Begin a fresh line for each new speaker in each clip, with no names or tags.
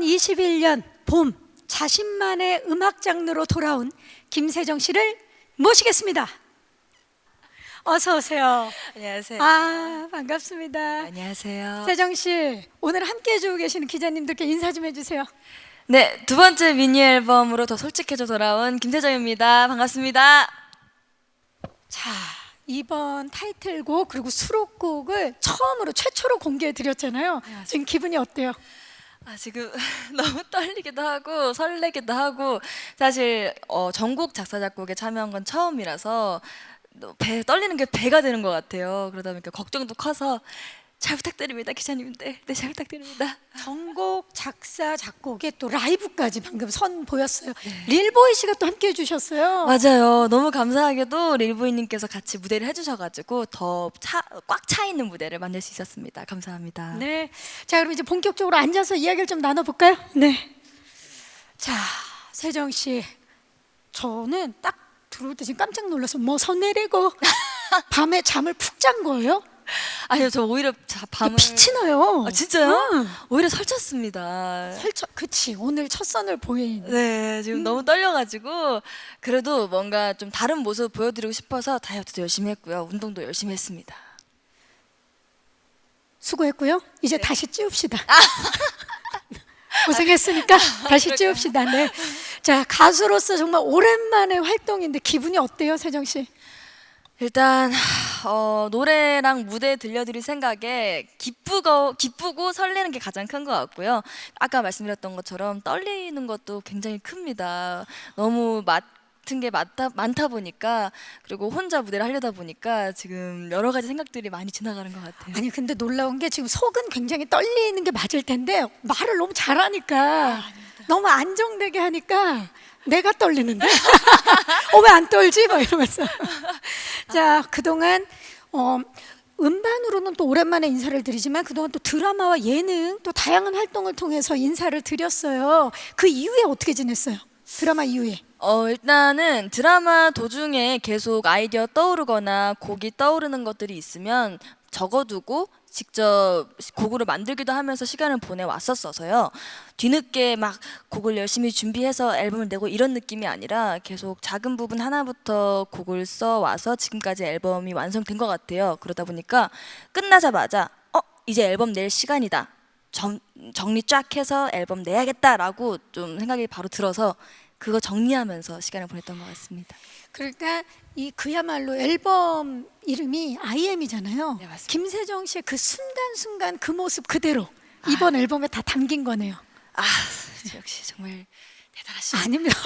2021년 봄 자신만의 음악 장르로 돌아온 김세정 씨를 모시겠습니다. 어서 오세요.
안녕하세요.
반갑습니다.
안녕하세요.
세정 씨, 오늘 함께 해주고 계시는 기자님들께 인사 좀 해주세요.
네, 두 번째 미니 앨범으로 더 솔직해져 돌아온 김세정입니다. 반갑습니다.
자, 이번 타이틀곡 그리고 수록곡을 처음으로 최초로 공개해 드렸잖아요. 지금 기분이 어때요?
지금 너무 떨리기도 하고 설레기도 하고 사실 전곡 작사 작곡에 참여한 건 처음이라서 떨리는 게 배가 되는 것 같아요. 그러다 보니까 걱정도 커서 잘 부탁드립니다, 기자님들. 네, 잘 부탁드립니다.
전곡 작사 작곡에 또 라이브까지 방금 선 보였어요. 릴보이 씨가 또 함께 해주셨어요.
맞아요. 너무 감사하게도 릴보이님께서 같이 무대를 해주셔가지고 더 꽉 차 있는 무대를 만들 수 있었습니다. 감사합니다.
네, 자 그럼 이제 본격적으로 앉아서 이야기를 좀 나눠볼까요? 네. 자, 세정 씨, 저는 딱 들어올 때 지금 깜짝 놀라서 뭐 서내리고 밤에 잠을 푹 잔 거예요?
아니요, 저 오히려 밤을
빛이 나요.
진짜요?
응.
오히려 설쳤습니다.
그치, 오늘 첫 선을 보인.
네, 지금 너무 떨려가지고 그래도 뭔가 좀 다른 모습 보여드리고 싶어서 다이어트도 열심히 했고요, 운동도 열심히 했습니다.
수고했고요. 이제 다시 찌웁시다. 고생했으니까 다시 찌웁시다. 네. 자, 가수로서 정말 오랜만에 활동인데 기분이 어때요, 세정 씨?
일단 노래랑 무대 들려드릴 생각에 기쁘고 설레는 게 가장 큰 것 같고요. 아까 말씀드렸던 것처럼 떨리는 것도 굉장히 큽니다. 너무 맡은 게 많다 보니까, 그리고 혼자 무대를 하려다 보니까 지금 여러 가지 생각들이 많이 지나가는 것 같아요.
아니 근데 놀라운 게 지금 속은 굉장히 떨리는 게 맞을 텐데 말을 너무 잘하니까 너무 안정되게 하니까 내가 떨리는데 왜 안 떨지? 막 이러면서 자, 그동안 음반으로는 또 오랜만에 인사를 드리지만 그동안 또 드라마와 예능 또 다양한 활동을 통해서 인사를 드렸어요. 그 이후에 어떻게 지냈어요? 드라마 이후에.
일단은 드라마 도중에 계속 아이디어 떠오르거나 곡이 떠오르는 것들이 있으면 적어두고 직접 곡으로 만들기도 하면서 시간을 보내왔었어서요. 뒤늦게 막 곡을 열심히 준비해서 앨범을 내고 이런 느낌이 아니라 계속 작은 부분 하나부터 곡을 써와서 지금까지 앨범이 완성된 것 같아요. 그러다 보니까 끝나자마자 이제 앨범 낼 시간이다, 정리 쫙 해서 앨범 내야겠다라고 좀 생각이 바로 들어서 그거 정리하면서 시간을 보냈던 것 같습니다.
그러니까 그야말로 앨범 이름이 IM이잖아요.
네, 맞습니다.
김세정 씨의 그 순간순간 그 모습 그대로 이번 앨범에 다 담긴 거네요.
역시 정말 대단하십니다.
아닙니다.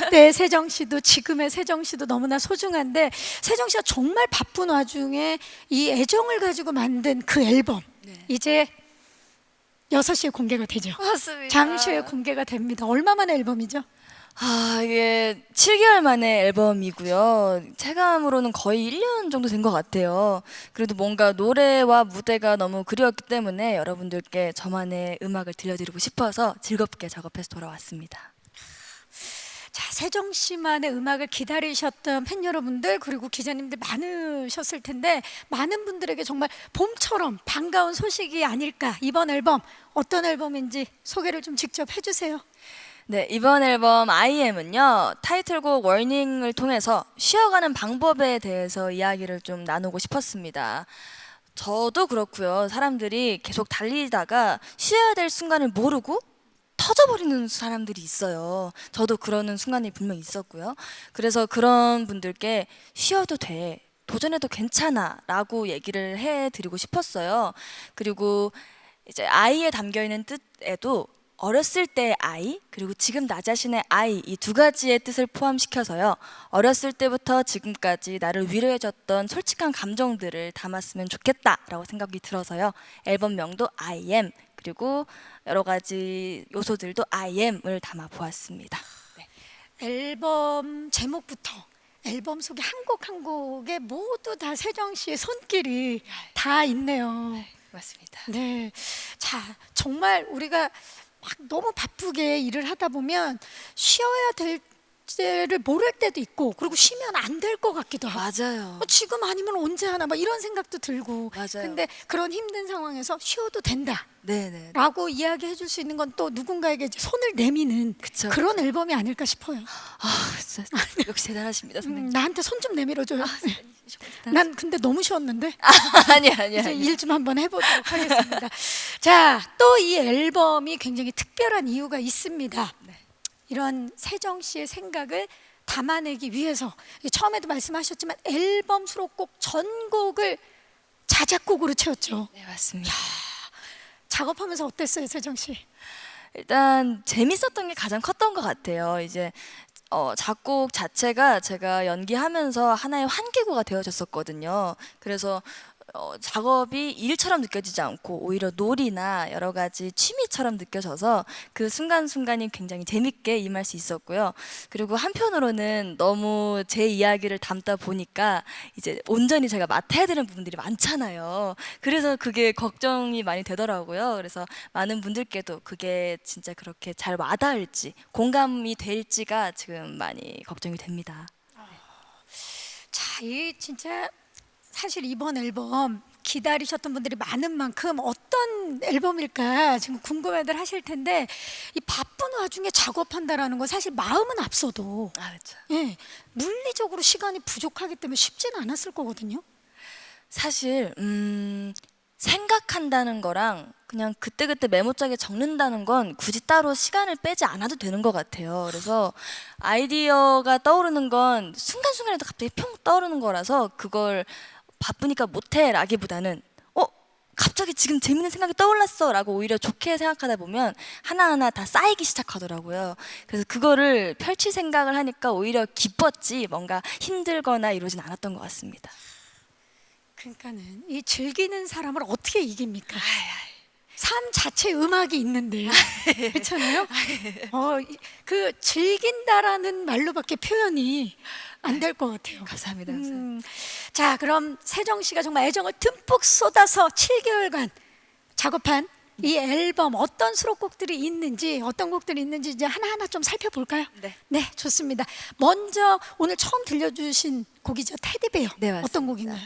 그때 세정 씨도 지금의 세정 씨도 너무나 소중한데, 세정 씨가 정말 바쁜 와중에 이 애정을 가지고 만든 그 앨범 이제 6시에 공개가 되죠.
맞습니다.
잠시후에 공개가 됩니다. 얼마 만의 앨범이죠?
이게 7개월 만에 앨범이고요. 체감으로는 거의 1년 정도 된 것 같아요. 그래도 뭔가 노래와 무대가 너무 그리웠기 때문에 여러분들께 저만의 음악을 들려드리고 싶어서 즐겁게 작업해서 돌아왔습니다.
자, 세정 씨만의 음악을 기다리셨던 팬 여러분들 그리고 기자님들 많으셨을 텐데 많은 분들에게 정말 봄처럼 반가운 소식이 아닐까. 이번 앨범 어떤 앨범인지 소개를 좀 직접 해주세요.
네, 이번 앨범 IM은요, 타이틀곡 워닝을 통해서 쉬어가는 방법에 대해서 이야기를 좀 나누고 싶었습니다. 저도 그렇고요. 사람들이 계속 달리다가 쉬어야 될 순간을 모르고 터져버리는 사람들이 있어요. 저도 그러는 순간이 분명 있었고요. 그래서 그런 분들께 쉬어도 돼, 도전해도 괜찮아 라고 얘기를 해드리고 싶었어요. 그리고 이제 아이에 담겨있는 뜻에도 어렸을 때의 아이 그리고 지금 나 자신의 아이, 이 두 가지의 뜻을 포함시켜서요, 어렸을 때부터 지금까지 나를 위로해줬던 솔직한 감정들을 담았으면 좋겠다라고 생각이 들어서요, 앨범명도 I am 그리고 여러 가지 요소들도 I am을 담아 보았습니다. 네.
앨범 제목부터 앨범 속에 한 곡 한 곡에 모두 다 세정 씨의 손길이 다 있네요.
맞습니다.
네, 자 정말 우리가 막 너무 바쁘게 일을 하다 보면 쉬어야 될 때를 모를 때도 있고, 그리고 쉬면 안 될 것 같기도 하고,
맞아요.
지금 아니면 언제 하나 막 이런 생각도 들고.
맞아요.
근데 그런 힘든 상황에서 쉬어도 된다.
네네.
라고 이야기해 줄 수 있는 건 또 누군가에게 이제 손을 내미는
그쵸.
그런 앨범이 아닐까 싶어요.
아, 진짜 역시 대단하십니다, 선생님.
나한테 손 좀 내밀어줘요.
아,
난 근데 너무 쉬웠는데
아니.
이제 일 좀 한번 해보도록 하겠습니다. 자, 또 이 앨범이 굉장히 특별한 이유가 있습니다.
네.
이런 세정 씨의 생각을 담아내기 위해서 처음에도 말씀하셨지만 앨범 수록곡 전곡을 자작곡으로 채웠죠.
네, 맞습니다.
작업하면서 어땠어요, 세정 씨?
일단 재밌었던 게 가장 컸던 것 같아요. 이제 작곡 자체가 제가 연기하면서 하나의 환기구가 되어졌었거든요. 그래서 작업이 일처럼 느껴지지 않고 오히려 놀이나 여러 가지 취미처럼 느껴져서 그 순간순간이 굉장히 재밌게 임할 수 있었고요. 그리고 한편으로는 너무 제 이야기를 담다 보니까 이제 온전히 제가 맡아야 되는 부분들이 많잖아요. 그래서 그게 걱정이 많이 되더라고요. 그래서 많은 분들께도 그게 진짜 그렇게 잘 와닿을지 공감이 될지가 지금 많이 걱정이 됩니다.
자, 이 진짜 사실 이번 앨범 기다리셨던 분들이 많은 만큼 어떤 앨범일까 지금 궁금해들 하실 텐데 이 바쁜 와중에 작업한다라는 건 사실 마음은 앞서도
아, 그렇죠.
예, 물리적으로 시간이 부족하기 때문에 쉽지는 않았을 거거든요.
사실 생각한다는 거랑 그냥 그때그때 메모장에 적는다는 건 굳이 따로 시간을 빼지 않아도 되는 것 같아요. 그래서 아이디어가 떠오르는 건 순간순간에도 갑자기 평 떠오르는 거라서 그걸 바쁘니까 못해라기보다는 갑자기 지금 재밌는 생각이 떠올랐어라고 오히려 좋게 생각하다 보면 하나하나 다 쌓이기 시작하더라고요. 그래서 그거를 펼칠 생각을 하니까 오히려 기뻤지 뭔가 힘들거나 이러진 않았던 것 같습니다.
그러니까는 이 즐기는 사람을 어떻게 이깁니까? 삶 자체 음악이 있는데 그렇잖아요. 그 즐긴다라는 말로밖에 표현이 안 될 것 같아요.
감사합니다.
자, 그럼 세정 씨가 정말 애정을 듬뿍 쏟아서 7개월간 작업한 이 앨범 어떤 수록곡들이 있는지 어떤 곡들이 있는지 이제 하나하나 좀 살펴볼까요?
네.
좋습니다. 먼저 오늘 처음 들려주신 곡이죠. 테디베어.
네, 맞습니다.
어떤 곡인가요?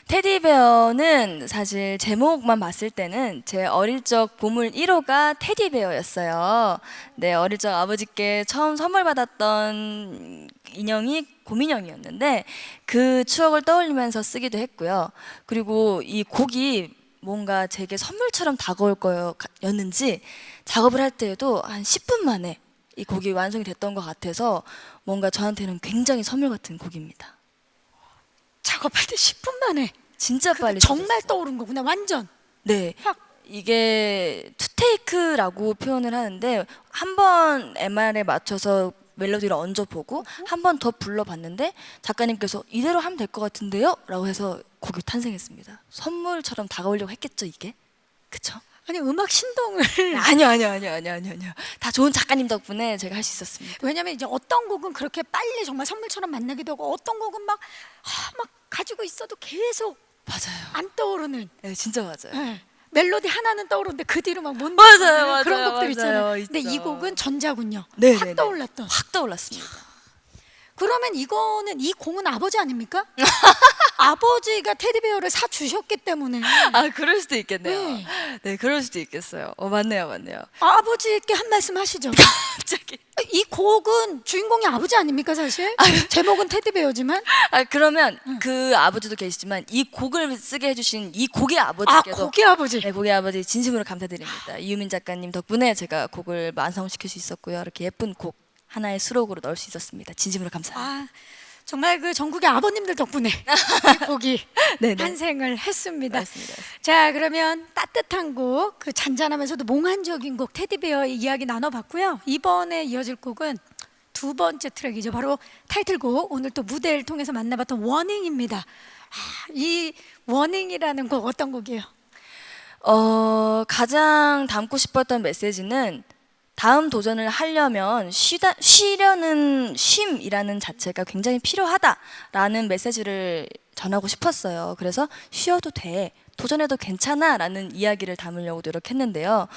테디베어는 사실 제목만 봤을 때는 제 어릴 적 보물 1호가 테디베어였어요. 네, 어릴 적 아버지께 처음 선물 받았던 인형이 곰인형이었는데 그 추억을 떠올리면서 쓰기도 했고요. 그리고 이 곡이 뭔가 제게 선물처럼 다가올 거였는지 작업을 할 때에도 한 10분 만에 이 곡이 완성이 됐던 것 같아서 뭔가 저한테는 굉장히 선물 같은 곡입니다.
작업할 때 10분 만에
진짜 빨리
정말
써졌어요.
떠오른 거구나. 완전
네.
확.
이게 투테이크라고 표현을 하는데 한 번 MR에 맞춰서 멜로디를 얹어보고 한 번 더 불러봤는데 작가님께서 이대로 하면 될 것 같은데요? 라고 해서 곡이 탄생했습니다. 선물처럼 다가오려고 했겠죠, 이게? 그쵸?
아니 음악 신동을
아니요. 다 좋은 작가님 덕분에 제가 할 수 있었습니다.
왜냐면 이제 어떤 곡은 그렇게 빨리 정말 선물처럼 만나기도 하고 어떤 곡은 막 가지고 있어도 계속
맞아요.
안 떠오르는
네, 진짜 맞아요.
예. 멜로디 하나는 떠오르는데 그 뒤로 막 못
맞아요,
나오는
맞아요,
그런 곡들
맞아요.
있잖아요. 근데
있죠.
이 곡은 전자군요.
네,
확
네, 네.
떠올랐던.
확 떠올랐습니다.
그러면 이거는 이 공은 아버지 아닙니까? 아버지가 테디베어를 사 주셨기 때문에
아, 그럴 수도 있겠네요.
네.
네, 그럴 수도 있겠어요. 맞네요.
아버지께 한 말씀 하시죠.
갑자기.
이 곡은 주인공이 아버지 아닙니까 사실? 제목은 테디베어지만
그러면 그 아버지도 계시지만 이 곡을 쓰게 해주신 이 곡의
아
아버지께도
곡의 아버지.
네, 곡의 아버지 진심으로 감사드립니다. 이유민 작가님 덕분에 제가 곡을 완성시킬 수 있었고요. 이렇게 예쁜 곡 하나의 수록으로 넣을 수 있었습니다. 진심으로 감사합니다.
아 정말 그 전국의 아버님들 덕분에 이 곡이
네네.
탄생을 했습니다.
맞습니다.
자 그러면 따뜻한 곡, 그 잔잔하면서도 몽환적인 곡 테디베어의 이야기 나눠봤고요. 이번에 이어질 곡은 두 번째 트랙이죠. 바로 타이틀곡, 오늘 또 무대를 통해서 만나봤던 워닝입니다. 이 워닝이라는 곡 어떤 곡이에요?
가장 담고 싶었던 메시지는 다음 도전을 하려면 쉬려는 쉼이라는 자체가 굉장히 필요하다라는 메시지를 전하고 싶었어요. 그래서 쉬어도 돼, 도전해도 괜찮아라는 이야기를 담으려고 노력했는데요.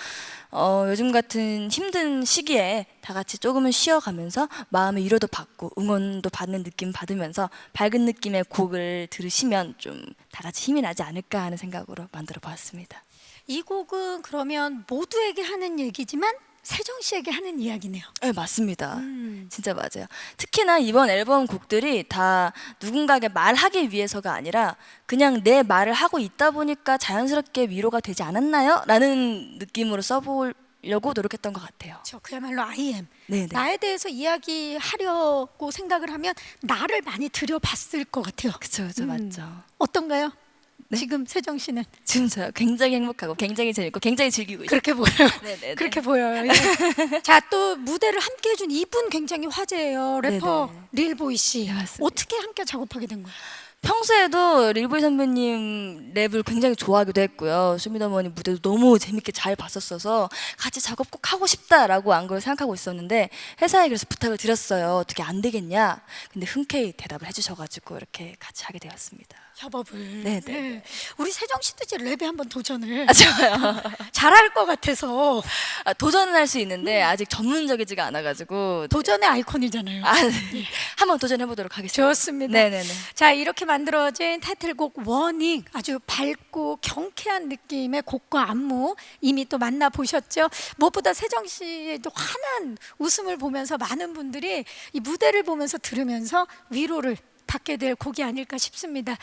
요즘 같은 힘든 시기에 다 같이 조금은 쉬어가면서 마음의 위로도 받고 응원도 받는 느낌 받으면서 밝은 느낌의 곡을 들으시면 좀 다 같이 힘이 나지 않을까 하는 생각으로 만들어 보았습니다.
이 곡은 그러면 모두에게 하는 얘기지만 세정 씨에게 하는 이야기네요.
네, 맞습니다.
음.
진짜 맞아요. 특히나 이번 앨범 곡들이 다 누군가에게 말하기 위해서가 아니라 그냥 내 말을 하고 있다 보니까 자연스럽게 위로가 되지 않았나요? 라는 느낌으로 써보려고 노력했던 것 같아요.
그야말로 I am.
네네.
나에 대해서 이야기하려고 생각을 하면 나를 많이 들여봤을 것 같아요.
그쵸, 맞죠.
어떤가요?
네?
지금 세정 씨는
지금 저요 굉장히 행복하고 굉장히 재밌고 굉장히 즐기고 있어요.
그렇게 보여요.
네네네.
그렇게 보여요. 예. 자, 또 무대를 함께 해준 이분 굉장히 화제예요. 래퍼
네네.
릴보이 씨.
네, 맞습니다.
어떻게 함께 작업하게 된 거예요?
평소에도 릴보이 선배님 랩을 굉장히 좋아하기도 했고요. 쇼미더머니 무대도 너무 재밌게 잘 봤었어서 같이 작업 꼭 하고 싶다라고 안 그래도 생각하고 있었는데 회사에 그래서 부탁을 드렸어요. 어떻게 안 되겠냐? 근데 흔쾌히 대답을 해주셔가지고 이렇게 같이 하게 되었습니다.
협업을.
네네.
네. 우리 세정 씨도 이제 랩에 한번 도전을
좋아요.
잘할 것 같아서
도전은 할 수 있는데 아직 전문적이지가 않아가지고
도전의 아이콘이잖아요.
네. 한번 도전해보도록 하겠습니다.
좋습니다.
네네네.
자, 이렇게 만들어진 타이틀곡 워닝, 아주 밝고 경쾌한 느낌의 곡과 안무 이미 또 만나보셨죠? 무엇보다 세정 씨의 또 환한 웃음을 보면서 많은 분들이 이 무대를 보면서 들으면서 위로를 받게 될 곡이 아닐까 싶습니다.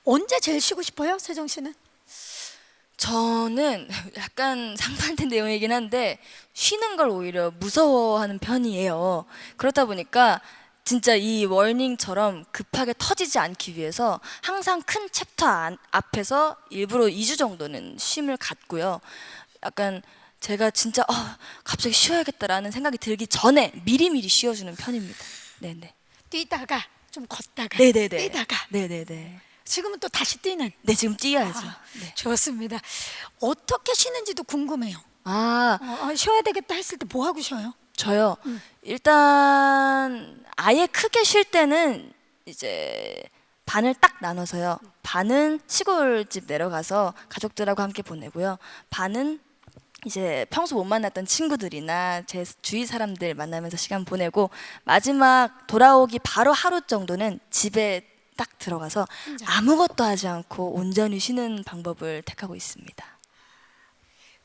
언제 제일 쉬고 싶어요, 세정 씨는?
저는 약간 상반된 내용이긴 한데 쉬는 걸 오히려 무서워하는 편이에요. 그렇다 보니까 진짜 이 워닝처럼 급하게 터지지 않기 위해서 항상 큰 챕터 앞에서 일부러 2주 정도는 쉼을 갖고요. 약간 제가 진짜 갑자기 쉬어야겠다라는 생각이 들기 전에 미리미리 쉬어주는 편입니다. 네네.
뛰다가 좀 걷다가
네네네.
뛰다가
네네네.
지금은 또 다시 뛰는.
네, 지금 뛰어야죠. 네.
좋습니다. 어떻게 쉬는지도 궁금해요.
아,
쉬어야 되겠다 했을 때 뭐 하고 쉬어요?
저요. 일단 아예 크게 쉴 때는 이제 반을 딱 나눠서요. 반은 시골집 내려가서 가족들하고 함께 보내고요. 반은 이제 평소 못 만났던 친구들이나 제 주위 사람들 만나면서 시간 보내고 마지막 돌아오기 바로 하루 정도는 집에 딱 들어가서 아무것도 하지 않고 온전히 쉬는 방법을 택하고 있습니다.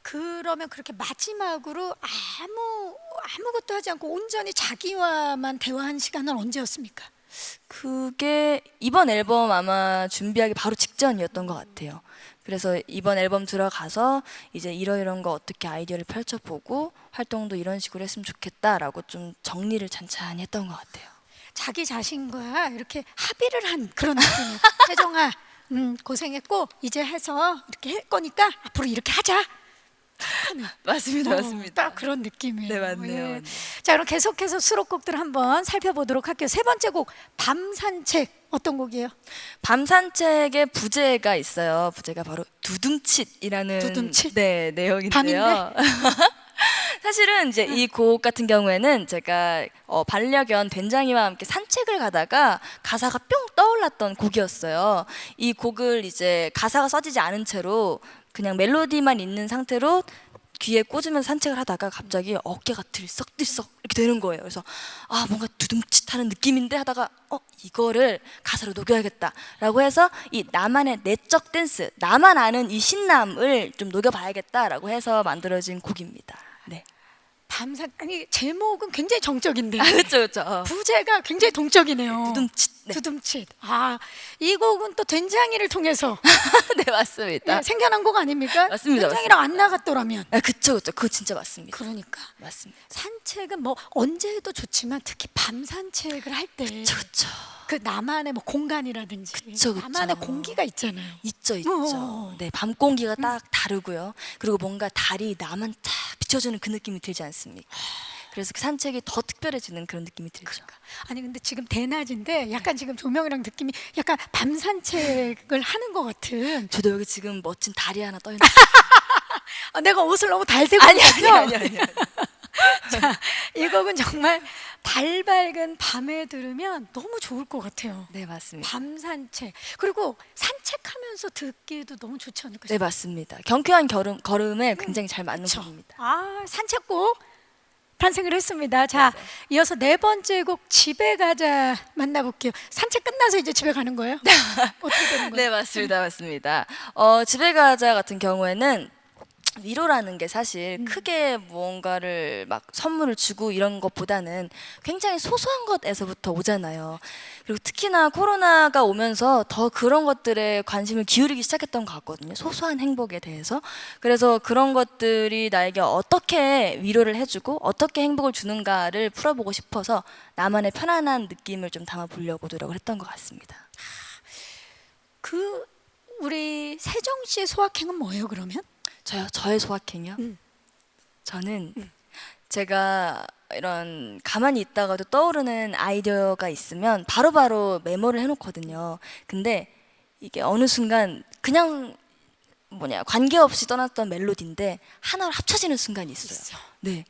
그러면 그렇게 마지막으로 아무것도 하지 않고 온전히 자기와만 대화한 시간은 언제였습니까?
그게 이번 앨범 아마 준비하기 바로 직전이었던 것 같아요. 그래서 이번 앨범 들어가서 이제 이러이런 거 어떻게 아이디어를 펼쳐보고 활동도 이런 식으로 했으면 좋겠다라고 좀 정리를 찬찬히 했던 것 같아요.
자기 자신과 이렇게 합의를 한 그런 느낌이에요. 세정아, 고생했고 이제 해서 이렇게 할 거니까 앞으로 이렇게 하자.
맞습니다,
딱 그런 느낌이에요.
네, 맞네요.
예. 자, 그럼 계속해서 수록곡들 한번 살펴보도록 할게요. 세 번째 곡 밤 산책 어떤 곡이에요?
밤 산책의 부제가 있어요. 부제가 바로 두둥칫이라는
두둥칫?
네, 내용인데요.
밤인데?
사실은 이제 이 곡 같은 경우에는 제가 반려견 된장이와 함께 산책을 가다가 가사가 뿅 떠올랐던 곡이었어요. 이 곡을 이제 가사가 써지지 않은 채로 그냥 멜로디만 있는 상태로 귀에 꽂으면서 산책을 하다가 갑자기 어깨가 들썩들썩 이렇게 되는 거예요. 그래서 뭔가 두둥칫하는 느낌인데 하다가 이거를 가사로 녹여야겠다라고 해서 이 나만의 내적 댄스, 나만 아는 이 신남을 좀 녹여봐야겠다라고 해서 만들어진 곡입니다. 네.
아니 제목은 굉장히 정적인데
그렇죠.
부제가 굉장히 동적이네요.
두둥칫. 네.
두둠칫. 이 곡은 또 된장이를 통해서
네, 맞습니다.
예, 생겨난 곡 아닙니까?
맞습니다,
된장이랑 안 나갔더라면.
그쵸. 그거 진짜 맞습니다.
그러니까
맞습니다.
산책은 뭐 언제 해도 좋지만 특히 밤 산책을 할 때
그쵸.
그 나만의 뭐 공간이라든지
그쵸.
나만의 공기가 있잖아요.
있죠.
어.
네, 밤 공기가 딱 다르고요. 그리고 뭔가 달이 나만 딱 비춰주는 그 느낌이 들지 않습니까? 그래서 그 산책이 더 특별해지는 그런 느낌이 들죠.
아니 근데 지금 대낮인데 약간 지금 조명이랑 느낌이 약간 밤 산책을 하는 것 같은.
저도 여기 지금 멋진 달이 하나 떠 있는.
내가 옷을 너무 달새고
아니.
자, 이 곡은 정말 달 밝은 밤에 들으면 너무 좋을 것 같아요.
네, 맞습니다.
밤 산책. 그리고 산책하면서 듣기도 너무 좋지 않을까
네,
싶어요.
맞습니다. 경쾌한 걸음에 굉장히 잘 맞는 곡입니다.
산책곡 탄생을 했습니다. 자, 이어서 네 번째 곡 집에 가자 만나볼게요. 산책 끝나서 이제 집에 가는 거예요? 어떻게 되는 거예요?
네, 맞습니다. 집에 가자 같은 경우에는 위로라는 게 사실 크게 무언가를 막 선물을 주고 이런 것보다는 굉장히 소소한 것에서부터 오잖아요. 그리고 특히나 코로나가 오면서 더 그런 것들에 관심을 기울이기 시작했던 것 같거든요. 소소한 행복에 대해서. 그래서 그런 것들이 나에게 어떻게 위로를 해주고 어떻게 행복을 주는가를 풀어보고 싶어서 나만의 편안한 느낌을 좀 담아보려고 노력을 했던 것 같습니다.
그 우리 세정 씨의 소확행은 뭐예요, 그러면?
저의 소확행이요? 저는 제가 이런 가만히 있다가도 떠오르는 아이디어가 있으면 바로바로 메모를 해놓거든요. 근데 이게 어느 순간 그냥 관계없이 떠났던 멜로디인데 하나로 합쳐지는 순간이 있어요. 네.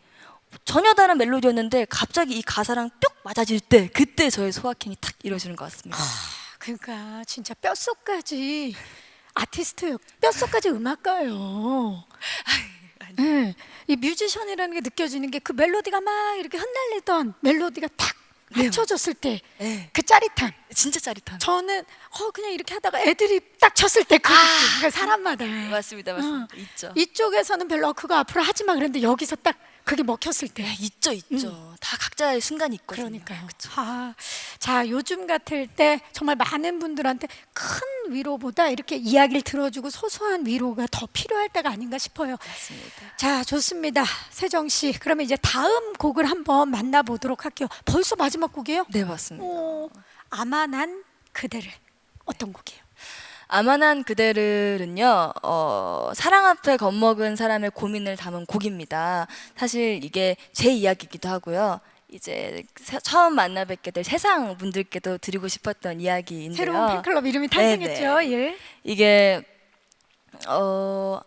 전혀 다른 멜로디였는데 갑자기 이 가사랑 뿅 맞아질 때 그때 저의 소확행이 탁 이루어지는 것 같습니다.
그러니까 진짜 뼛속까지 아티스트요. 뼛속까지 음악가예요. 네, 이 뮤지션이라는 게 느껴지는 게 그 멜로디가 막 이렇게 흩날리던 멜로디가 탁
네.
맞춰졌을 때 그
네.
짜릿함.
진짜 짜릿한.
저는 그냥 이렇게 하다가 애들이 딱 쳤을 때 그 느낌. 그러니까 사람마다
맞습니다. 있죠.
이쪽에서는 별로 그거 앞으로 하지 마 그랬는데 여기서 딱 그게 먹혔을 때.
있죠. 다 각자의 순간이 있거든요.
그러니까요.
그쵸.
자, 요즘 같을 때 정말 많은 분들한테 큰 위로보다 이렇게 이야기를 들어주고 소소한 위로가 더 필요할 때가 아닌가 싶어요.
맞습니다.
자, 좋습니다. 세정 씨. 그러면 이제 다음 곡을 한번 만나보도록 할게요. 벌써 마지막 곡이에요?
네, 맞습니다.
아마 난 그대를. 어떤 곡이에요?
아만한 그대를은요, 사랑 앞에 겁먹은 사람의 고민을 담은 곡입니다. 사실 이게 제 이야기이기도 하고요. 이제 처음 만나 뵙게 될 세상 분들께도 드리고 싶었던 이야기인데요.
새로운 팬클럽 이름이 탄생했죠.
네네.
예.
이게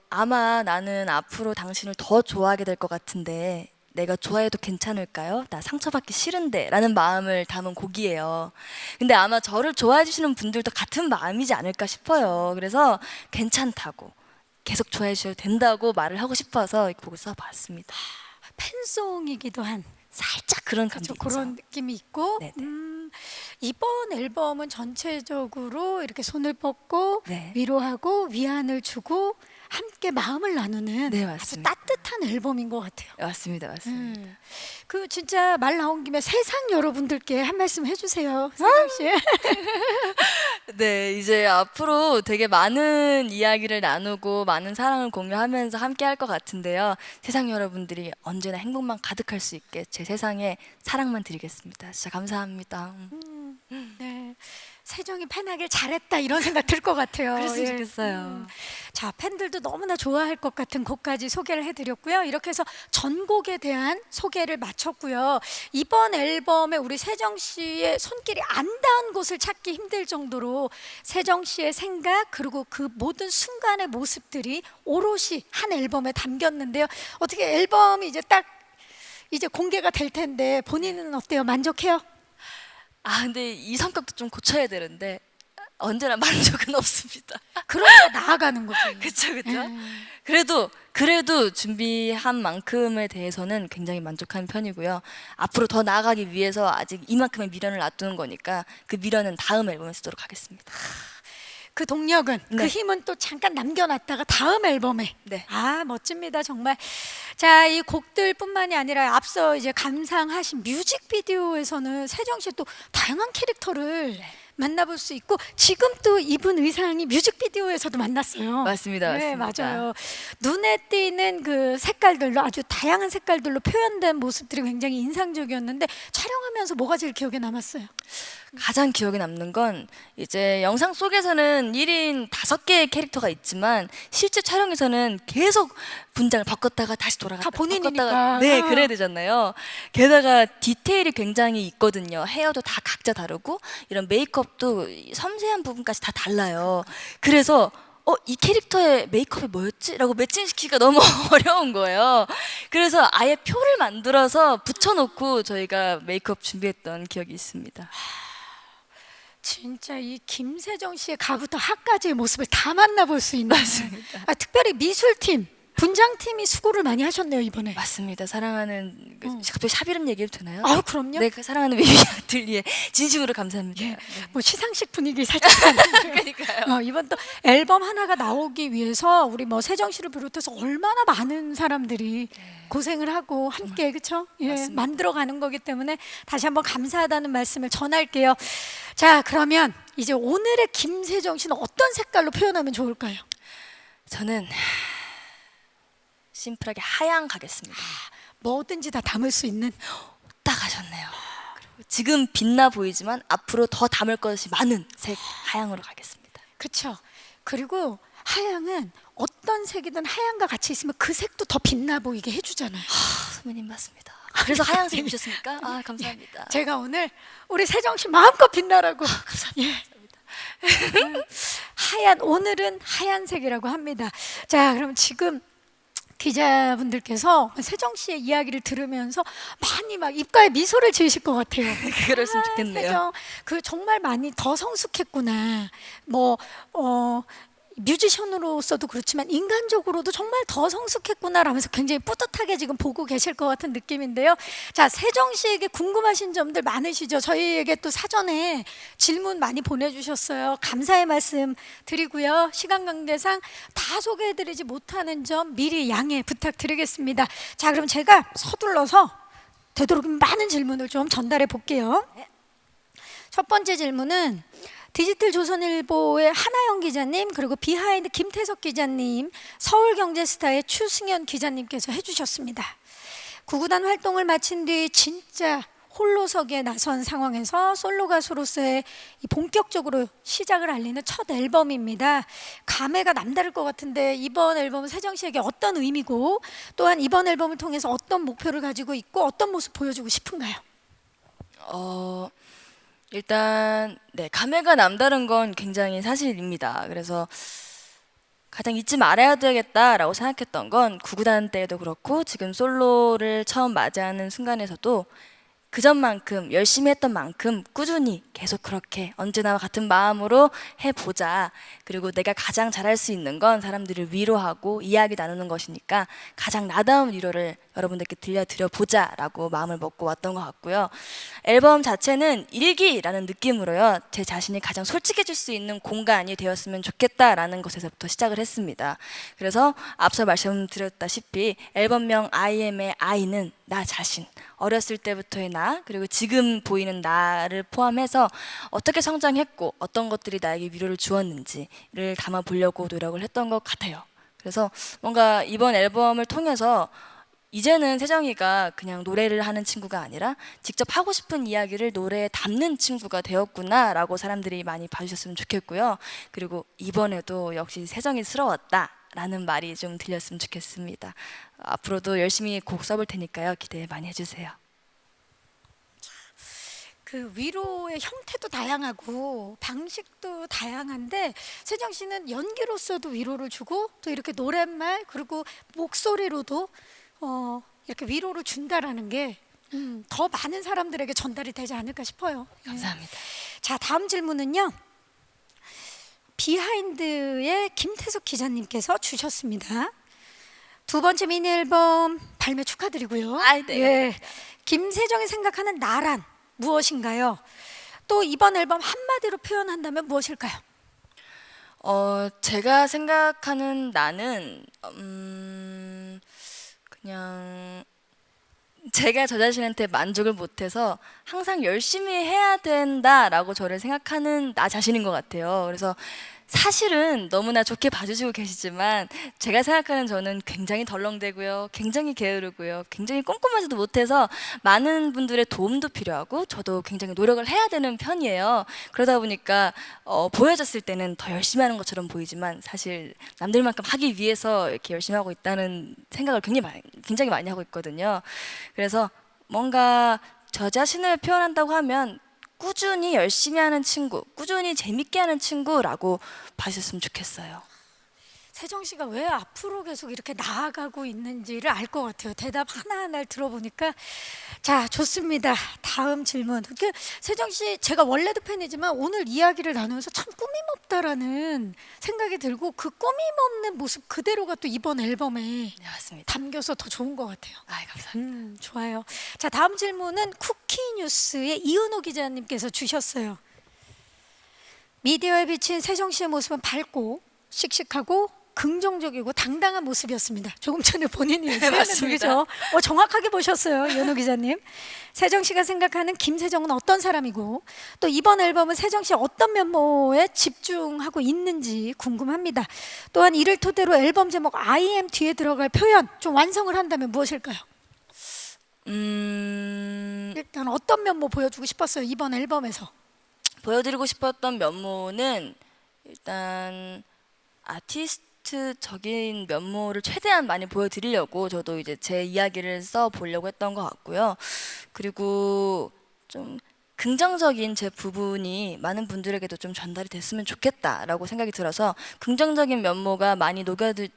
아마 나는 앞으로 당신을 더 좋아하게 될 것 같은데 내가 좋아해도 괜찮을까요? 나 상처받기 싫은데 라는 마음을 담은 곡이에요. 근데 아마 저를 좋아해 주시는 분들도 같은 마음이지 않을까 싶어요. 그래서 괜찮다고 계속 좋아해 주셔도 된다고 말을 하고 싶어서 이 곡을 써봤습니다.
팬송이기도 한
살짝 그런 감이
그렇죠.
있죠.
그런 느낌이 있고
네네.
이번 앨범은 전체적으로 이렇게 손을 뻗고
네.
위로하고 위안을 주고 함께 마음을 나누는
네,
아주
맞습니다.
따뜻한 앨범인 것 같아요.
맞습니다.
그 진짜 말 나온 김에 세상 여러분들께 한 말씀 해주세요, 세정 씨.
네, 이제 앞으로 되게 많은 이야기를 나누고 많은 사랑을 공유하면서 함께 할 것 같은데요. 세상 여러분들이 언제나 행복만 가득할 수 있게 제 세상에 사랑만 드리겠습니다. 진짜 감사합니다.
네, 세정이 팬하길 잘했다 이런 생각 들 것 같아요.
그랬으면
예.
좋겠어요.
자, 팬들도 너무나 좋아할 것 같은 곡까지 소개를 해드렸고요. 이렇게 해서 전곡에 대한 소개를 마쳤고요. 이번 앨범에 우리 세정 씨의 손길이 안 닿은 곳을 찾기 힘들 정도로 세정 씨의 생각 그리고 그 모든 순간의 모습들이 오롯이 한 앨범에 담겼는데요. 어떻게 앨범이 이제 공개가 될 텐데 본인은 어때요? 만족해요?
근데 이 성격도 좀 고쳐야 되는데 언제나 만족은 없습니다.
그러니까 나아가는 거죠.
그쵸. 그래도 준비한 만큼에 대해서는 굉장히 만족한 편이고요. 앞으로 더 나아가기 위해서 아직 이만큼의 미련을 놔두는 거니까 그 미련은 다음 앨범에 쓰도록 하겠습니다.
그 동력은 그
네.
힘은 또 잠깐 남겨놨다가 다음 앨범에
네.
멋집니다 정말. 자, 이 곡들뿐만이 아니라 앞서 이제 감상하신 뮤직비디오에서는 세정 씨 또 다양한 캐릭터를 만나볼 수 있고 지금 또 입은 의상이 뮤직비디오에서도 만났어요.
맞습니다.
네, 맞아요. 눈에 띄는 그 색깔들로 아주 다양한 색깔들로 표현된 모습들이 굉장히 인상적이었는데 촬영하면서 뭐가 제일 기억에 남았어요?
가장 기억에 남는 건 이제 영상 속에서는 1인 5개의 캐릭터가 있지만 실제 촬영에서는 계속 분장을 바꿨다가 다시 돌아갔다가
다 본인이니까.
바꿨다가 네, 그래야 되잖아요. 게다가 디테일이 굉장히 있거든요. 헤어도 다 각자 다르고 이런 메이크업도 섬세한 부분까지 다 달라요. 그래서 이 캐릭터의 메이크업이 뭐였지? 라고 매칭시키기가 너무 어려운 거예요. 그래서 아예 표를 만들어서 붙여놓고 저희가 메이크업 준비했던 기억이 있습니다.
진짜 이 김세정 씨의 가부터 하까지의 모습을 다 만나볼 수 있는
맞습니다.
특별히 미술팀 분장팀이 수고를 많이 하셨네요 이번에.
맞습니다. 사랑하는 갑자기 샵 이름 얘기해도 되나요?
아 그럼요.
네, 그 사랑하는 뮤비 아틀리에 진심으로 감사합니다. 네.
뭐 시상식 분위기 살짝.
그러니까요.
이번 또 앨범 하나가 나오기 위해서 우리 뭐 세정 씨를 비롯해서 얼마나 많은 사람들이 고생을 하고 함께 그렇죠? 예,
맞습니다.
만들어가는 거기 때문에 다시 한번 감사하다는 말씀을 전할게요. 자 그러면 이제 오늘의 김세정 씨는 어떤 색깔로 표현하면 좋을까요?
저는 심플하게 하양 가겠습니다.
뭐든지 다 담을 수 있는.
딱 하셨네요. 그리고 지금 빛나 보이지만 앞으로 더 담을 것이 많은 색 하양으로 가겠습니다.
그렇죠. 그리고 하양은 어떤 색이든 하양과 같이 있으면 그 색도 더 빛나 보이게 해주잖아요.
선배님 맞습니다. 그래서 하양색 입으셨습니까? 아 감사합니다.
제가 오늘 우리 세정 씨 마음껏 빛나라고.
감사합니다.
하얀 오늘은 하얀색이라고 합니다. 자, 그럼 지금 기자분들께서 세정 씨의 이야기를 들으면서 많이 막 입가에 미소를 지으실 것 같아요.
그랬으면 좋겠네요.
세정, 그 정말 많이 더 성숙했구나. 뭐 뮤지션으로서도 그렇지만 인간적으로도 정말 더 성숙했구나라면서 굉장히 뿌듯하게 지금 보고 계실 것 같은 느낌인데요. 자, 세정 씨에게 궁금하신 점들 많으시죠? 저희에게 또 사전에 질문 많이 보내주셨어요. 감사의 말씀 드리고요. 시간 관계상 다 소개해드리지 못하는 점 미리 양해 부탁드리겠습니다. 자, 그럼 제가 서둘러서 되도록 많은 질문을 좀 전달해 볼게요. 첫 번째 질문은 디지털 조선일보의 하나영 기자님 그리고 비하인드 김태석 기자님 서울경제스타의 추승현 기자님께서 해주셨습니다. 구구단 활동을 마친 뒤 진짜 홀로서기에 나선 상황에서 솔로 가수로서의 본격적으로 시작을 알리는 첫 앨범입니다. 감회가 남다를 것 같은데 이번 앨범은 세정 씨에게 어떤 의미고 또한 이번 앨범을 통해서 어떤 목표를 가지고 있고 어떤 모습 보여주고 싶은가요?
일단 네, 감회가 남다른 건 굉장히 사실입니다. 그래서 가장 잊지 말아야 되겠다라고 생각했던 건 구구단 때도 그렇고 지금 솔로를 처음 맞이하는 순간에서도 그전만큼 열심히 했던 만큼 꾸준히 계속 그렇게 언제나 같은 마음으로 해보자. 그리고 내가 가장 잘할 수 있는 건 사람들을 위로하고 이야기 나누는 것이니까 가장 나다운 위로를 여러분들께 들려드려 보자라고 마음을 먹고 왔던 것 같고요. 앨범 자체는 일기라는 느낌으로요. 제 자신이 가장 솔직해질 수 있는 공간이 되었으면 좋겠다라는 것에서부터 시작을 했습니다. 그래서 앞서 말씀드렸다시피 앨범명 I am의 I는 나 자신, 어렸을 때부터의 나, 그리고 지금 보이는 나를 포함해서 어떻게 성장했고 어떤 것들이 나에게 위로를 주었는지를 담아보려고 노력을 했던 것 같아요. 그래서 뭔가 이번 앨범을 통해서 이제는 세정이가 그냥 노래를 하는 친구가 아니라 직접 하고 싶은 이야기를 노래에 담는 친구가 되었구나라고 사람들이 많이 봐주셨으면 좋겠고요. 그리고 이번에도 역시 세정이스러웠다라는 말이 좀 들렸으면 좋겠습니다. 앞으로도 열심히 곡 써볼 테니까요. 기대 많이 해주세요.
그 위로의 형태도 다양하고 방식도 다양한데 세정 씨는 연기로서도 위로를 주고 또 이렇게 노랫말 그리고 목소리로도 이렇게 위로를 준다라는 게 더 많은 사람들에게 전달이 되지 않을까 싶어요.
감사합니다.
자, 다음 질문은요. 비하인드의 김태석 기자님께서 주셨습니다. 두 번째 미니 앨범 발매 축하드리고요.
네.
예. 김세정이 생각하는 나란 무엇인가요? 또 이번 앨범 한마디로 표현한다면 무엇일까요?
제가 생각하는 나는 그냥 제가 저 자신한테 만족을 못해서 항상 열심히 해야 된다라고 저를 생각하는 나 자신인 것 같아요. 그래서 사실은 너무나 좋게 봐주시고 계시지만 제가 생각하는 저는 굉장히 덜렁대고요, 굉장히 게으르고요, 굉장히 꼼꼼하지도 못해서 많은 분들의 도움도 필요하고 저도 굉장히 노력을 해야 되는 편이에요. 그러다 보니까 보여졌을 때는 더 열심히 하는 것처럼 보이지만 사실 남들만큼 하기 위해서 이렇게 열심히 하고 있다는 생각을 굉장히 많이 하고 있거든요. 그래서 뭔가 저 자신을 표현한다고 하면 꾸준히 열심히 하는 친구, 꾸준히 재밌게 하는 친구라고 봐주셨으면 좋겠어요.
세정 씨가 왜 앞으로 계속 이렇게 나아가고 있는지를 알 것 같아요. 대답 하나하나를 들어보니까. 자, 좋습니다. 다음 질문. 세정 씨, 제가 원래도 팬이지만 오늘 이야기를 나누면서 참 꾸밈없다라는 생각이 들고 그 꾸밈없는 모습 그대로가 또 이번 앨범에
네, 맞습니다.
담겨서 더 좋은 것 같아요.
아, 감사합니다.
좋아요. 자, 다음 질문은 쿠키뉴스의 이은호 기자님께서 주셨어요. 미디어에 비친 세정 씨의 모습은 밝고 씩씩하고 긍정적이고 당당한 모습이었습니다. 조금 전에 본인이 얘기했는데
맞습니다.
그죠? 정확하게 보셨어요, 이은호 기자님. 세정 씨가 생각하는 김세정은 어떤 사람이고 또 이번 앨범은 세정 씨 어떤 면모에 집중하고 있는지 궁금합니다. 또한 이를 토대로 앨범 제목 I am 뒤에 들어갈 표현 좀 완성을 한다면 무엇일까요? 일단 어떤 면모 보여주고 싶었어요, 이번 앨범에서?
보여드리고 싶었던 면모는 일단 아티스트적인 면모를 최대한 많이 보여드리려고 저도 이제 제 이야기를 써 보려고 했던 것 같고요. 그리고 좀 긍정적인 제 부분이 많은 분들에게도 좀 전달이 됐으면 좋겠다라고 생각이 들어서 긍정적인 면모가 많이 녹여들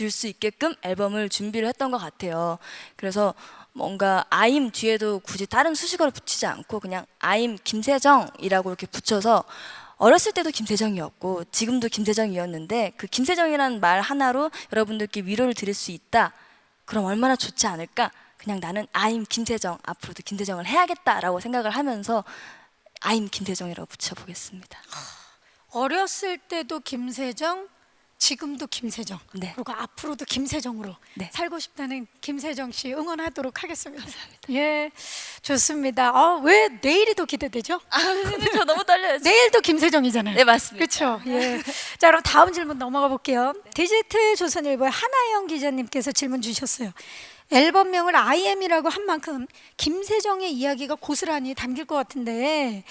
수 있게끔 앨범을 준비를 했던 것 같아요. 그래서 뭔가 아임 뒤에도 굳이 다른 수식어를 붙이지 않고 그냥 아임 김세정이라고 이렇게 붙여서 어렸을 때도 김세정이었고 지금도 김세정이었는데 그 김세정이라는 말 하나로 여러분들께 위로를 드릴 수 있다. 그럼 얼마나 좋지 않을까? 그냥 나는 아임 김세정, 앞으로도 김세정을 해야겠다라고 생각을 하면서 아임 김세정이라고 붙여보겠습니다.
어렸을 때도 김세정, 지금도 김세정,
네.
그리고 앞으로도 김세정으로
네.
살고 싶다는 김세정 씨 응원하도록 하겠습니다.
감사합니다.
예, 좋습니다. 왜 내일이 더 기대되죠?
저 너무 떨려요.
내일도 김세정이잖아요.
네, 맞습니다.
그렇죠. 예. 자, 그럼 다음 질문 넘어가 볼게요. 디지털 조선일보의 하나영 기자님께서 질문 주셨어요. 앨범명을 IM이라고 한 만큼 김세정의 이야기가 고스란히 담길 것 같은데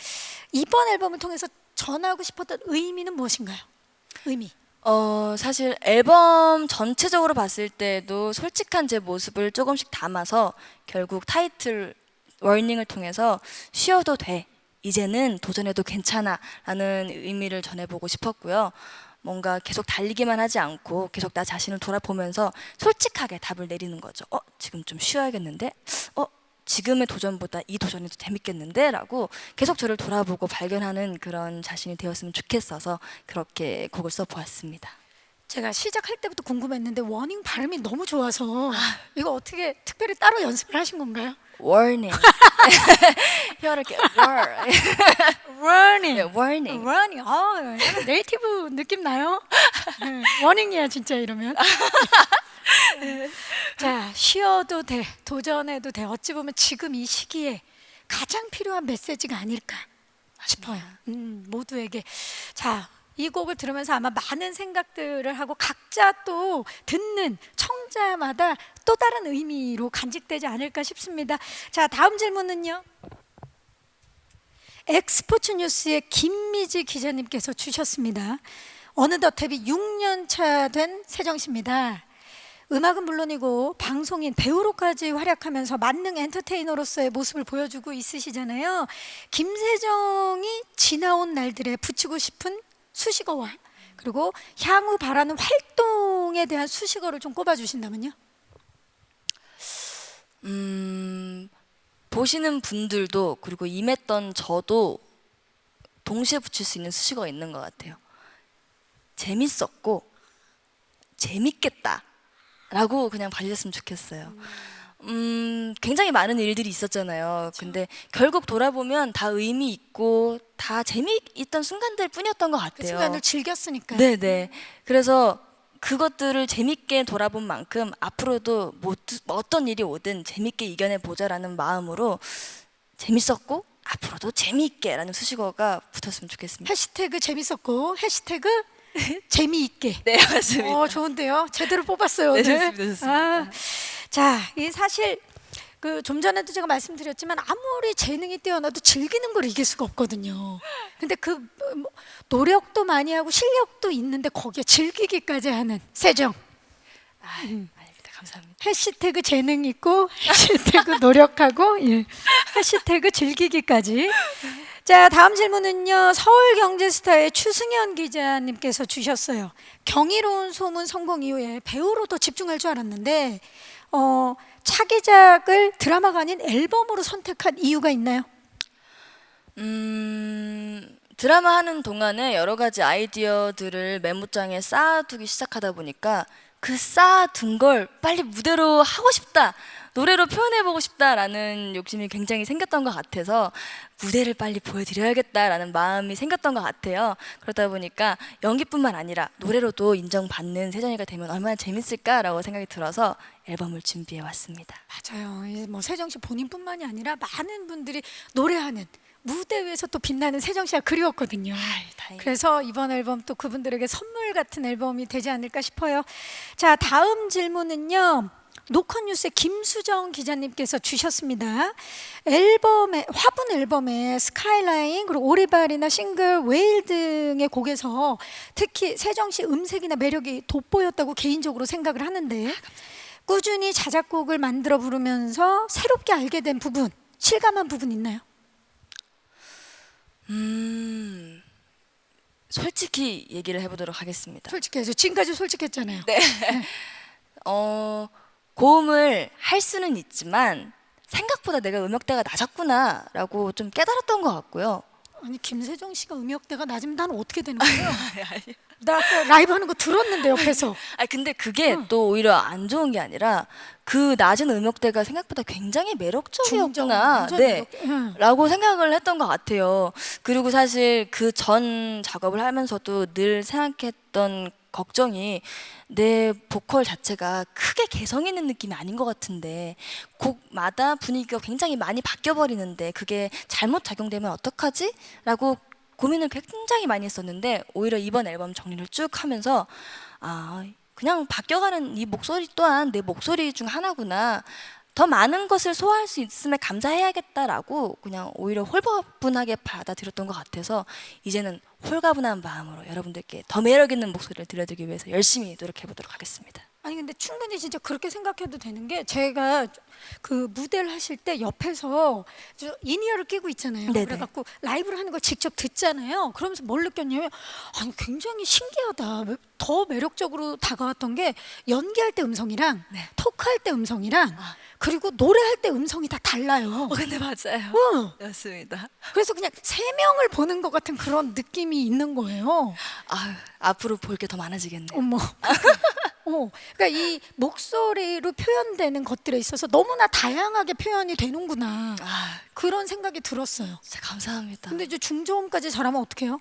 이번 앨범을 통해서 전하고 싶었던 의미는 무엇인가요? 의미.
사실 앨범 전체적으로 봤을 때도 솔직한 제 모습을 조금씩 담아서 결국 타이틀 워닝을 통해서 쉬어도 돼, 이제는 도전해도 괜찮아 라는 의미를 전해보고 싶었고요. 뭔가 계속 달리기만 하지 않고 계속 나 자신을 돌아보면서 솔직하게 답을 내리는 거죠. 지금 좀 쉬어야겠는데? 지금의 도전보다 이 도전이 더 재밌겠는데? 라고 계속 저를 돌아보고 발견하는 그런 자신이 되었으면 좋겠어서 그렇게 곡을 써보았습니다.
제가 시작할 때부터 궁금했는데 워닝 발음이 너무 좋아서 이거 어떻게 특별히 따로 연습을 하신 건가요?
워닝. 혀를 이렇게
워닝.
네, 워닝.
워닝. 약간 네이티브 느낌 나요? 네, 워닝이야 진짜 이러면. 자, 쉬어도 돼, 도전해도 돼. 어찌 보면 지금 이 시기에 가장 필요한 메시지가 아닐까 싶어요. 모두에게. 자, 이 곡을 들으면서 아마 많은 생각들을 하고 각자 또 듣는 청자마다 또 다른 의미로 간직되지 않을까 싶습니다. 자, 다음 질문은요. 엑스포츠 뉴스의 김미지 기자님께서 주셨습니다. 어느덧 데뷔 6년 차 된 세정 씨입니다. 음악은 물론이고 방송인, 배우로까지 활약하면서 만능 엔터테이너로서의 모습을 보여주고 있으시잖아요. 김세정이 지나온 날들에 붙이고 싶은 수식어와 그리고 향후 바라는 활동에 대한 수식어를 좀 꼽아주신다면요?
보시는 분들도 그리고 임했던 저도 동시에 붙일 수 있는 수식어가 있는 것 같아요. 재밌었고 재밌겠다 라고 그냥 봐주셨으면 좋겠어요. 굉장히 많은 일들이 있었잖아요. 근데 결국 돌아보면 다 의미 있고 다 재미있던 순간들 뿐이었던 것
그
같아요.
순간을 즐겼으니까.
네네. 그래서 그것들을 재밌게 돌아본 만큼 앞으로도 어떤 일이 오든 재밌게 이겨내 보자라는 마음으로 재밌었고 앞으로도 재미있게라는 수식어가 붙었으면 좋겠습니다.
해시태그 재밌었고 해시태그 재미있게.
네, 맞습니다.
좋은데요. 제대로 뽑았어요.
네,
오늘.
좋습니다, 좋습니다.
자, 이 사실 그 좀 전에도 제가 말씀드렸지만 아무리 재능이 뛰어나도 즐기는 걸 이길 수가 없거든요. 근데 그 노력도 많이 하고 실력도 있는데 거기에 즐기기까지 하는 세정.
아닙니다. 감사합니다.
해시태그 재능 있고 해시태그 노력하고 해시태그 즐기기까지. 자, 다음 질문은요. 서울경제스타의 추승현 기자님께서 주셨어요. 경이로운 소문 성공 이후에 배우로 더 집중할 줄 알았는데 차기작을 드라마가 아닌 앨범으로 선택한 이유가 있나요?
드라마 하는 동안에 여러 가지 아이디어들을 메모장에 쌓아두기 시작하다 보니까 그 쌓아둔 걸 빨리 무대로 하고 싶다, 노래로 표현해보고 싶다라는 욕심이 굉장히 생겼던 것 같아서 무대를 빨리 보여드려야겠다라는 마음이 생겼던 것 같아요. 그러다 보니까 연기뿐만 아니라 노래로도 인정받는 세정이가 되면 얼마나 재밌을까라고 생각이 들어서 앨범을 준비해 왔습니다.
맞아요. 뭐 세정 씨 본인뿐만이 아니라 많은 분들이 노래하는 무대 위에서 또 빛나는 세정 씨가 그리웠거든요.
다행이다.
그래서 이번 앨범 또 그분들에게 선물 같은 앨범이 되지 않을까 싶어요. 자, 다음 질문은요. 노컷뉴스의 김수정 기자님께서 주셨습니다. 앨범에 화분 앨범에 스카이라인 그리고 오리발이나 싱글 웨일 등의 곡에서 특히 세정 씨 음색이나 매력이 돋보였다고 개인적으로 생각을 하는데 꾸준히 자작곡을 만들어 부르면서 새롭게 알게 된 부분, 실감한 부분 있나요?
솔직히 얘기를 해보도록 하겠습니다.
솔직해서 지금까지 솔직했잖아요.
네. 고음을 할 수는 있지만 생각보다 내가 음역대가 낮았구나라고 좀 깨달았던 것 같고요.
아니 김세정 씨가 음역대가 낮으면 나는 어떻게 되는 거예요? 나 아까 라이브 하는 거 들었는데 옆에서.
근데 그게 또 오히려 안 좋은 게 아니라 그 낮은 음역대가 생각보다 굉장히 매력적이었구나,
중정,
네,
응.
라고 생각을 했던 것 같아요. 그리고 사실 그 전 작업을 하면서도 늘 생각했던 걱정이 내 보컬 자체가 크게 개성 있는 느낌이 아닌 것 같은데 곡마다 분위기가 굉장히 많이 바뀌어 버리는데 그게 잘못 작용되면 어떡하지? 라고 고민을 굉장히 많이 했었는데 오히려 이번 앨범 정리를 쭉 하면서 그냥 바뀌어가는 이 목소리 또한 내 목소리 중 하나구나, 더 많은 것을 소화할 수 있음에 감사해야겠다라고 그냥 오히려 홀가분하게 받아들였던 것 같아서 이제는 홀가분한 마음으로 여러분들께 더 매력 있는 목소리를 들려드리기 위해서 열심히 노력해 보도록 하겠습니다.
아니 근데 충분히 진짜 그렇게 생각해도 되는 게 제가 그 무대를 하실 때 옆에서 저 인이어를 끼고 있잖아요.
네네.
그래갖고 라이브를 하는 걸 직접 듣잖아요. 그러면서 뭘 느꼈냐면 아니 굉장히 신기하다. 더 매력적으로 다가왔던 게 연기할 때 음성이랑
네.
토크할 때 음성이랑 그리고 노래할 때 음성이 다 달라요.
근데 맞아요.
응.
맞습니다.
그래서 그냥 세 명을 보는 것 같은 그런 느낌이 있는 거예요.
앞으로 볼 게 더 많아지겠네요.
어머. 그러니까 이 목소리로 표현되는 것들에 있어서 너무나 다양하게 표현이 되는구나. 그런 생각이 들었어요.
진짜 감사합니다.
근데 이제 중저음까지 잘하면 어떡해요?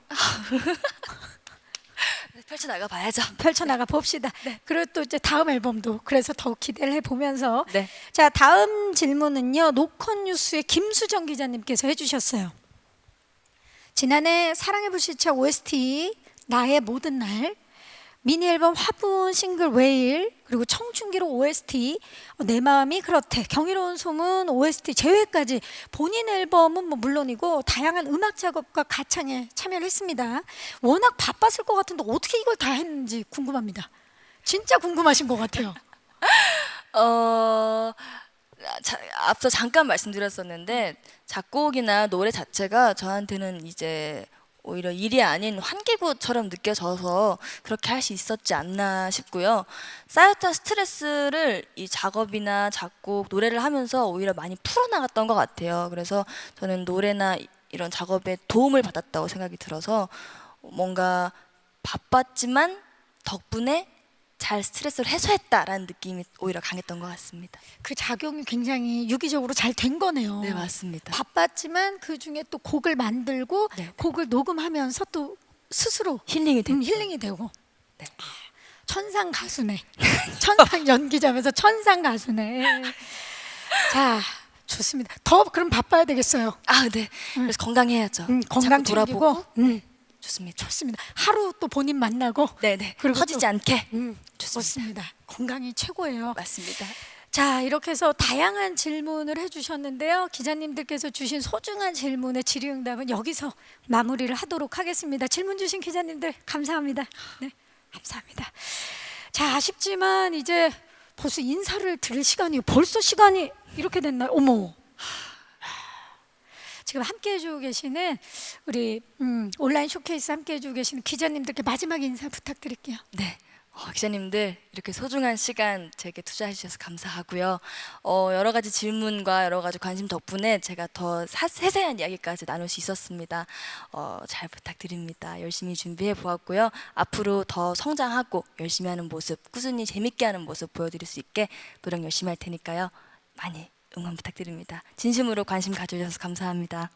펼쳐나가 봐야죠.
펼쳐나가 봅시다.
네.
그리고 또 이제 다음 앨범도 그래서 더욱 기대를 해보면서
네.
자, 다음 질문은요. 노컷뉴스의 김수정 기자님께서 해주셨어요. 지난해 사랑의 불시착 OST 나의 모든 날, 미니 앨범 화분, 싱글 웨일, 그리고 청춘기록 OST 내 마음이 그렇대, 경이로운 소문 OST 제외까지 본인 앨범은 뭐 물론이고 다양한 음악 작업과 가창에 참여를 했습니다. 워낙 바빴을 것 같은데 어떻게 이걸 다 했는지 궁금합니다. 진짜 궁금하신 것 같아요.
앞서 잠깐 말씀드렸었는데 작곡이나 노래 자체가 저한테는 이제 오히려 일이 아닌 환기구처럼 느껴져서 그렇게 할 수 있었지 않나 싶고요. 쌓였던 스트레스를 이 작업이나 작곡, 노래를 하면서 오히려 많이 풀어나갔던 것 같아요. 그래서 저는 노래나 이런 작업에 도움을 받았다고 생각이 들어서 뭔가 바빴지만 덕분에 잘 스트레스를 해소했다라는 느낌이 오히려 강했던 것 같습니다.
그 작용이 굉장히 유기적으로 잘 된 거네요.
네, 맞습니다.
바빴지만 그 중에 또 곡을 만들고
네.
곡을 녹음하면서 또 스스로
힐링이 됐죠.
힐링이 되고.
네.
천상 가수네. 천상 연기자면서 천상 가수네. 자, 좋습니다. 더 그럼 바빠야 되겠어요.
네. 그래서 건강해야죠.
건강
자꾸 돌아보고.
챙기고.
좋습니다.
좋습니다. 하루 또 본인 만나고.
네네.
그리고
터지지
또,
않게.
좋습니다. 좋습니다. 건강이 최고예요.
맞습니다.
자, 이렇게 해서 다양한 질문을 해주셨는데요. 기자님들께서 주신 소중한 질문의 질의응답은 여기서 마무리를 하도록 하겠습니다. 질문 주신 기자님들 감사합니다. 네, 감사합니다. 자, 아쉽지만 이제 벌써 인사를 드릴 시간이요. 벌써 시간이 이렇게 됐나요? 어머. 지금 함께 해주고 계시는 우리 온라인 쇼케이스 함께 해주고 계시는 기자님들께 마지막 인사 부탁드릴게요.
네. 기자님들 이렇게 소중한 시간 제게 투자해 주셔서 감사하고요. 여러 가지 질문과 여러 가지 관심 덕분에 제가 더 세세한 이야기까지 나눌 수 있었습니다. 잘 부탁드립니다. 열심히 준비해 보았고요. 앞으로 더 성장하고 열심히 하는 모습, 꾸준히 재밌게 하는 모습 보여드릴 수 있게 노력 열심히 할 테니까요. 많이 응원 부탁드립니다. 진심으로 관심 가져주셔서 감사합니다.